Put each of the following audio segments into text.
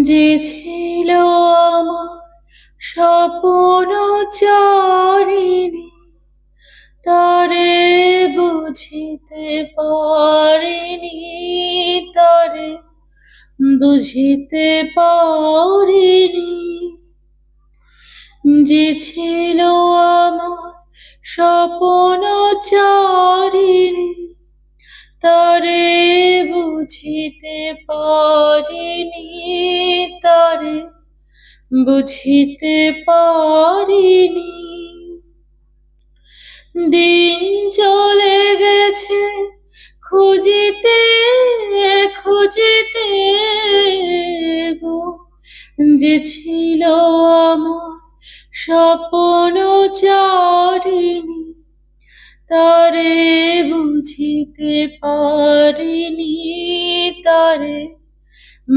যে ছিল আমার স্বপ্নচারিণী, তারে বুঝিতে পারিনি, তারে বুঝিতে পারিনি। যে ছিল আমার স্বপ্নচারিণী, তারে বুঝিতে পারিনি, তারে বুঝিতে পারিনি। দিন চলে গেছে খুঁজিতে খুঁজিতে গো, যে ছিল আমার স্বপ্নচারিণী, তারে বুঝিতে পারিনি, তারে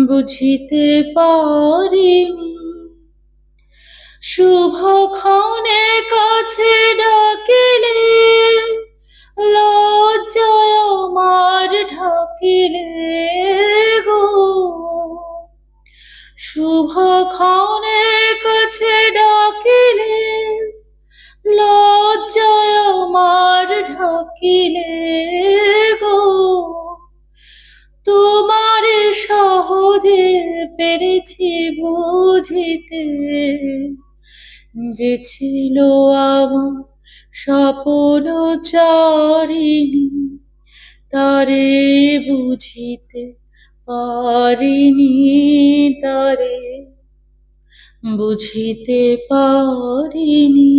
বুঝিতে পারিনি। শুভক্ষণে কাছে ডাকিলে, লজ্জায় আমার ঢাকিলে গো। শুভক্ষণে কাছে ডাকিলে, লজ্জায় আমার ঢাকিলে গো। তোমারে সহজে পেরেছি বুঝিতে, যে ছিল আমার স্বপ্নচারিণী, তারে বুঝিতে পারিনি, তারে বুঝিতে পারিনি।